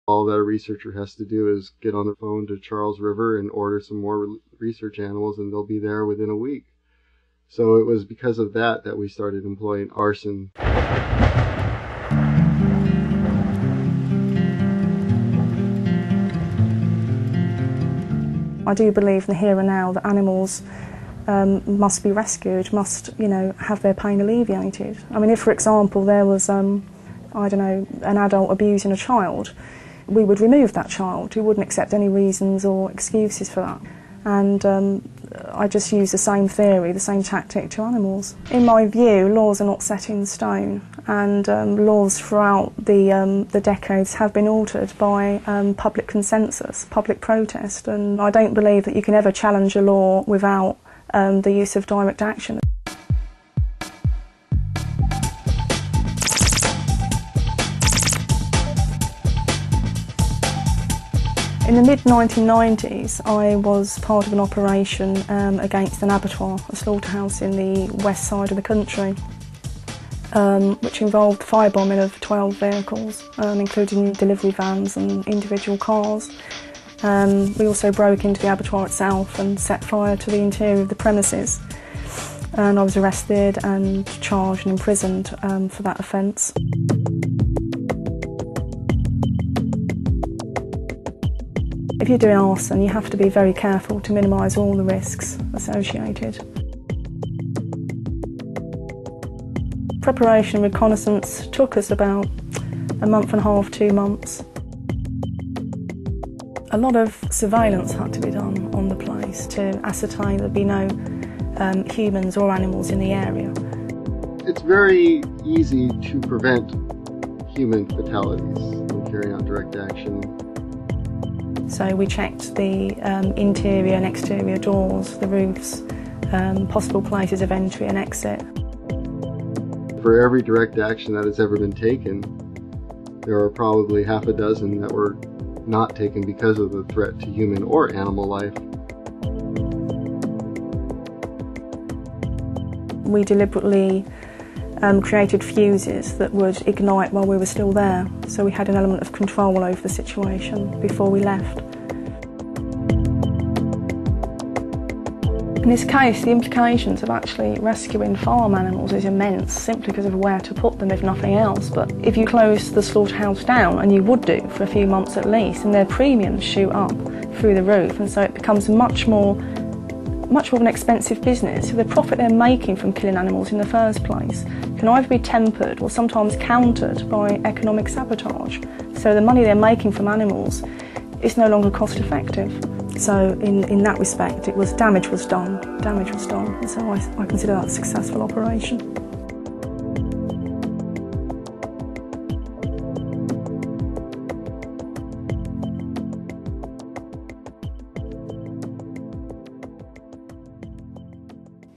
All that a researcher has to do is get on the phone to Charles River and order some more research animals, and they'll be there within a week. So it was because of that that we started employing arson. I do believe in the here and now that animals must be rescued, must, have their pain alleviated. I mean, if, for example, there was, I don't know, an adult abusing a child, we would remove that child. We wouldn't accept any reasons or excuses for that. And I just use the same theory, the same tactic to animals. In my view, laws are not set in stone, and laws throughout the decades have been altered by public consensus, public protest, and I don't believe that you can ever challenge a law without the use of direct action. In the mid-1990s, I was part of an operation against an abattoir, a slaughterhouse in the west side of the country, which involved firebombing of 12 vehicles, including delivery vans and individual cars. We also broke into the abattoir itself and set fire to the interior of the premises, and I was arrested and charged and imprisoned for that offence. If you're doing arson, you have to be very careful to minimise all the risks associated. Preparation and reconnaissance took us about a month and a half, 2 months. A lot of surveillance had to be done on the place to ascertain there'd be no humans or animals in the area. It's very easy to prevent human fatalities when carrying out direct action. So we checked the interior and exterior doors, the roofs, possible places of entry and exit. For every direct action that has ever been taken, there are probably half a dozen that were not taken because of the threat to human or animal life. We deliberately created fuses that would ignite while we were still there, so we had an element of control over the situation before we left. In this case, the implications of actually rescuing farm animals is immense, simply because of where to put them, if nothing else. But if you close the slaughterhouse down, and you would do for a few months at least, and their premiums shoot up through the roof, and so it becomes much more of an expensive business. So the profit they're making from killing animals in the first place can either be tempered or sometimes countered by economic sabotage. So the money they're making from animals is no longer cost effective. So in that respect, damage was done, and so I consider that a successful operation.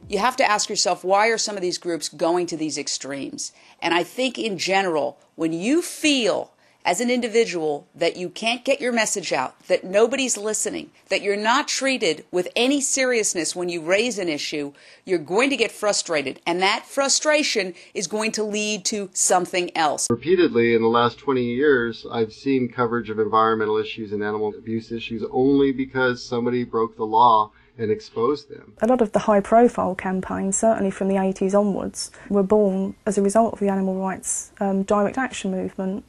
You have to ask yourself, why are some of these groups going to these extremes? And I think in general, when you feel as an individual that you can't get your message out, that nobody's listening, that you're not treated with any seriousness when you raise an issue, you're going to get frustrated. And that frustration is going to lead to something else. Repeatedly in the last 20 years, I've seen coverage of environmental issues and animal abuse issues only because somebody broke the law and expose them. A lot of the high-profile campaigns, certainly from the 80s onwards, were born as a result of the animal rights direct action movement,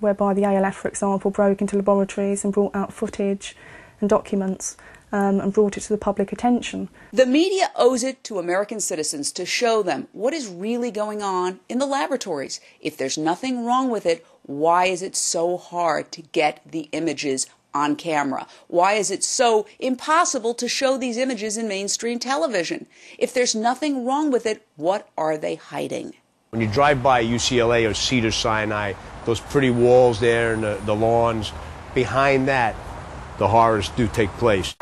whereby the ALF, for example, broke into laboratories and brought out footage and documents and brought it to the public attention. The media owes it to American citizens to show them what is really going on in the laboratories. If there's nothing wrong with it, why is it so hard to get the images on camera? Why is it so impossible to show these images in mainstream television? If there's nothing wrong with it, what are they hiding? When you drive by UCLA or Cedars-Sinai, those pretty walls there and the lawns, behind that, the horrors do take place.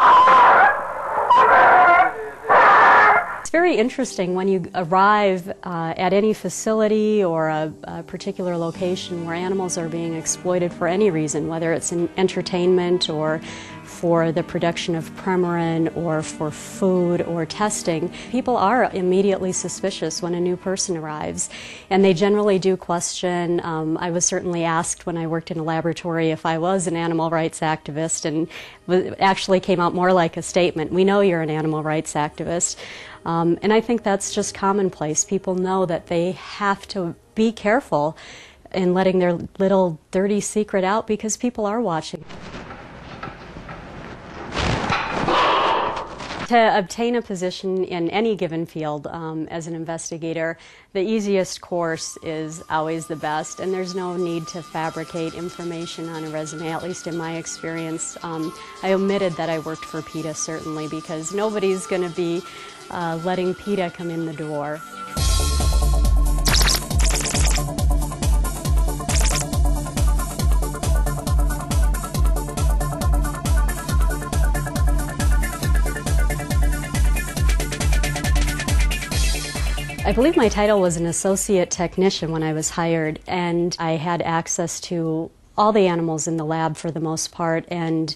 It's very interesting when you arrive at any facility or a particular location where animals are being exploited for any reason, whether it's in entertainment or for the production of Premarin or for food or testing. People are immediately suspicious when a new person arrives, and they generally do question. I was certainly asked when I worked in a laboratory if I was an animal rights activist, and it actually came out more like a statement. We know you're an animal rights activist. And I think that's just commonplace. People know that they have to be careful in letting their little dirty secret out because people are watching. To obtain a position in any given field as an investigator, the easiest course is always the best, and there's no need to fabricate information on a resume, at least in my experience. I omitted that I worked for PETA, certainly, because nobody's going to be letting PETA come in the door. I believe my title was an associate technician when I was hired, and I had access to all the animals in the lab for the most part, and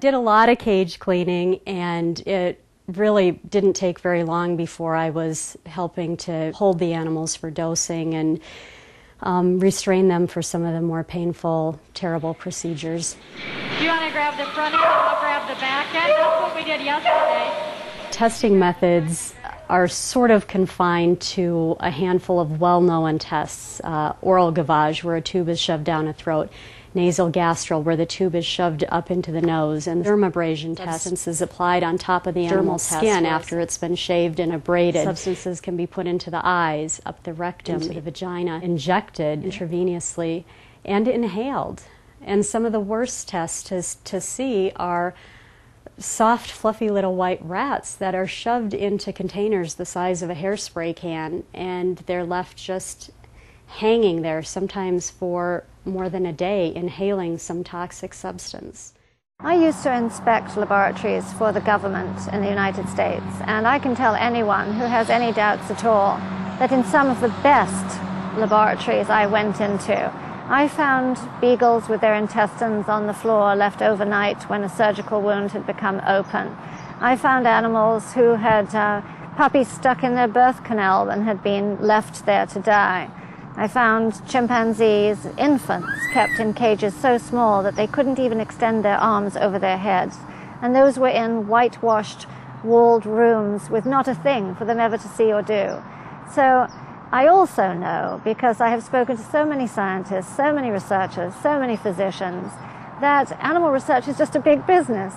did a lot of cage cleaning, and it really didn't take very long before I was helping to hold the animals for dosing and restrain them for some of the more painful, terrible procedures. Do you want to grab the front end, I'll grab the back end? That's what we did yesterday. Testing methods are sort of confined to a handful of well-known tests. Oral gavage, where a tube is shoved down a throat. Nasal gastral, where the tube is shoved up into the nose. And dermabrasion test is applied on top of the animal's skin after it's been shaved and abraded. Substances can be put into the eyes, up the rectum, into the vagina, injected intravenously, and inhaled. And some of the worst tests to see are soft, fluffy little white rats that are shoved into containers the size of a hairspray can, and they're left just hanging there, sometimes for more than a day, inhaling some toxic substance. I used to inspect laboratories for the government in the United States, and I can tell anyone who has any doubts at all that in some of the best laboratories I went into, I found beagles with their intestines on the floor left overnight when a surgical wound had become open. I found animals who had puppies stuck in their birth canal and had been left there to die. I found chimpanzees, infants, kept in cages so small that they couldn't even extend their arms over their heads. And those were in whitewashed, walled rooms with not a thing for them ever to see or do. So I also know, because I have spoken to so many scientists, so many researchers, so many physicians, that animal research is just a big business,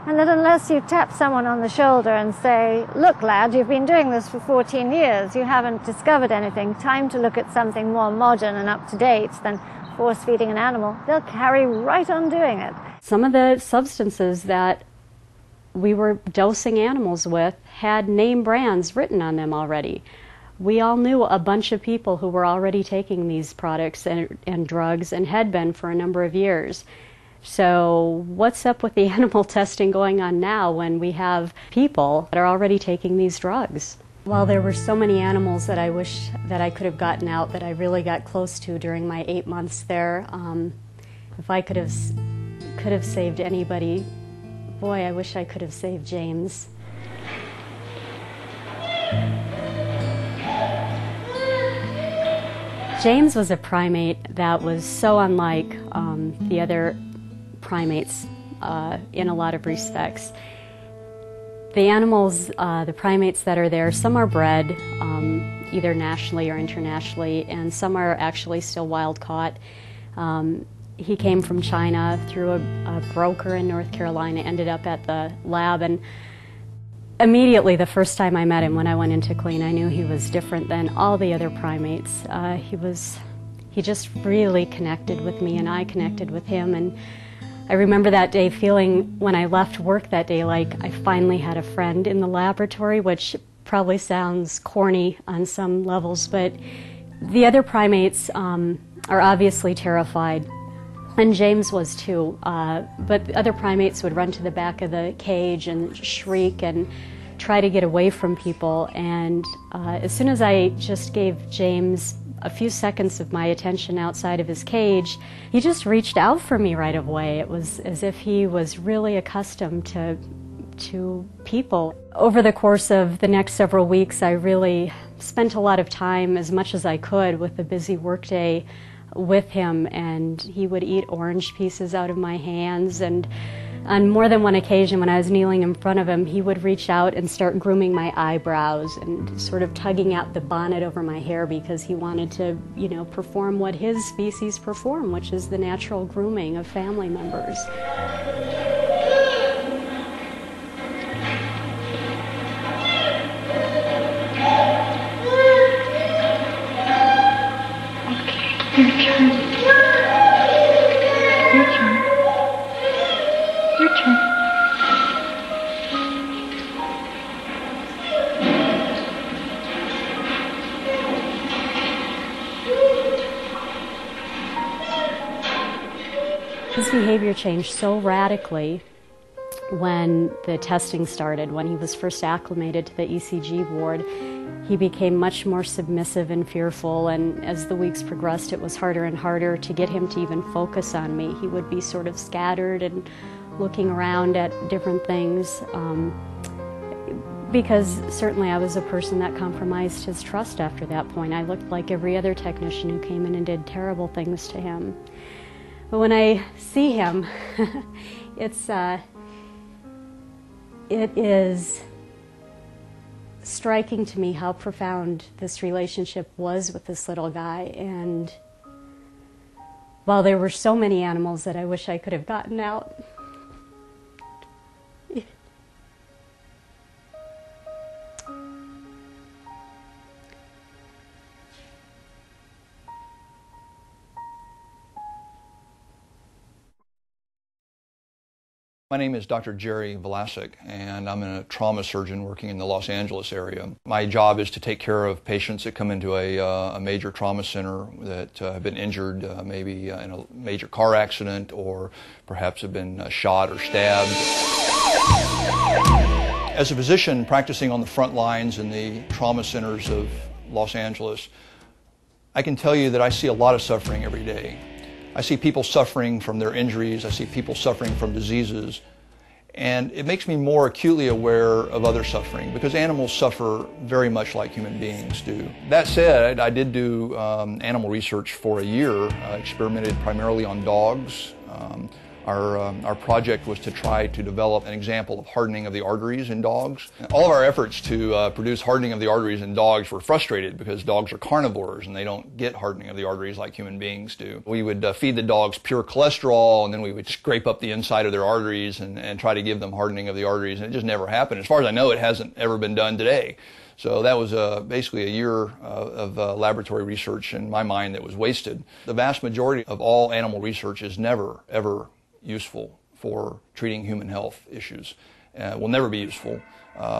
and that unless you tap someone on the shoulder and say, look lad, you've been doing this for 14 years, you haven't discovered anything, time to look at something more modern and up to date than force-feeding an animal, they'll carry right on doing it. Some of the substances that we were dosing animals with had name brands written on them already. We all knew a bunch of people who were already taking these products and drugs and had been for a number of years. So what's up with the animal testing going on now when we have people that are already taking these drugs? While there were so many animals that I wish that I could have gotten out that I really got close to during my 8 months there, if I could have saved anybody, boy, I wish I could have saved James. James was a primate that was so unlike the other primates in a lot of respects. The animals, the primates that are there, some are bred either nationally or internationally, and some are actually still wild caught. He came from China through a broker in North Carolina, ended up at the lab, and immediately, the first time I met him when I went into clean, I knew he was different than all the other primates. He just really connected with me, and I connected with him. And I remember that day feeling, when I left work that day, like I finally had a friend in the laboratory, which probably sounds corny on some levels, but the other primates are obviously terrified. And James was too, but the other primates would run to the back of the cage and shriek and try to get away from people. And as soon as I just gave James a few seconds of my attention outside of his cage, he just reached out for me right away. It was as if he was really accustomed to people. Over the course of the next several weeks, I really spent a lot of time, as much as I could, with a busy workday with him, and he would eat orange pieces out of my hands, and on more than one occasion when I was kneeling in front of him, he would reach out and start grooming my eyebrows and sort of tugging out the bonnet over my hair because he wanted to, you know, perform what his species perform, which is the natural grooming of family members. His behavior changed so radically when the testing started. When he was first acclimated to the ECG ward, he became much more submissive and fearful, and as the weeks progressed, it was harder and harder to get him to even focus on me. He would be sort of scattered and looking around at different things, because certainly I was a person that compromised his trust after that point. I looked like every other technician who came in and did terrible things to him. But when I see him, it is striking to me how profound this relationship was with this little guy. And while there were so many animals that I wish I could have gotten out, My name is Dr. Jerry Vlasic, and I'm a trauma surgeon working in the Los Angeles area. My job is to take care of patients that come into a major trauma center that have been injured, maybe in a major car accident, or perhaps have been shot or stabbed. As a physician practicing on the front lines in the trauma centers of Los Angeles, I can tell you that I see a lot of suffering every day. I see people suffering from their injuries, I see people suffering from diseases, and it makes me more acutely aware of other suffering because animals suffer very much like human beings do. That said, I did do animal research for a year, experimented primarily on dogs. Our project was to try to develop an example of hardening of the arteries in dogs. All of our efforts to produce hardening of the arteries in dogs were frustrated because dogs are carnivores and they don't get hardening of the arteries like human beings do. We would feed the dogs pure cholesterol, and then we would scrape up the inside of their arteries and try to give them hardening of the arteries, and it just never happened. As far as I know, it hasn't ever been done today. So that was basically a year of laboratory research in my mind that was wasted. The vast majority of all animal research is never, ever useful for treating human health issues. Will never be useful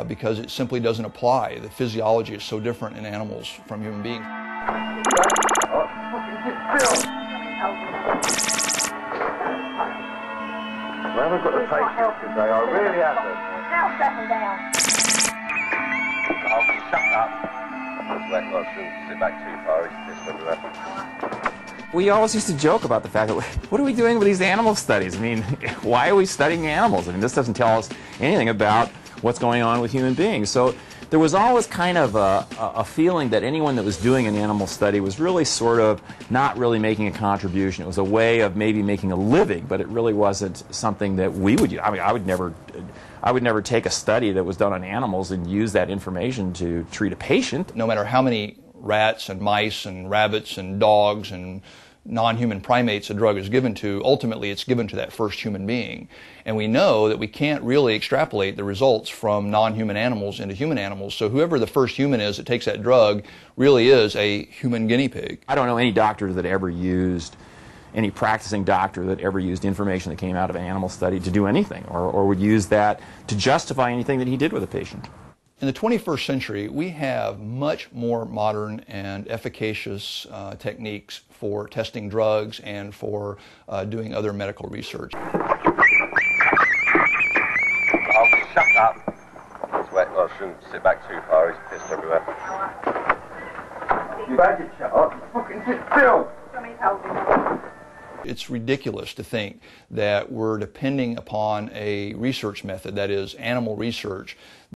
because it simply doesn't apply. The physiology is so different in animals from human beings. We haven't got the patience today, I really haven't. Now settle down. I'll shut up. Well, shouldn't sit back too far, it's just when you're We always used to joke about the fact that, what are we doing with these animal studies? I mean, why are we studying animals? I mean, this doesn't tell us anything about what's going on with human beings. So there was always kind of a feeling that anyone that was doing an animal study was really sort of not really making a contribution. It was a way of maybe making a living, but it really wasn't something that we would use. I mean, I would never take a study that was done on animals and use that information to treat a patient. No matter how many rats and mice and rabbits and dogs and non-human primates a drug is given to, ultimately it's given to that first human being. And we know that we can't really extrapolate the results from non-human animals into human animals, so whoever the first human is that takes that drug really is a human guinea pig. I don't know any doctor that ever used, any practicing doctor that ever used information that came out of an animal study to do anything, or would use that to justify anything that he did with a patient. In the 21st century, we have much more modern and efficacious techniques for testing drugs and for doing other medical research. I'll shut up. Well, I shouldn't sit back too far. He's pissed everywhere. You better shut up. Fucking sit still. It's ridiculous to think that we're depending upon a research method, that is, animal research,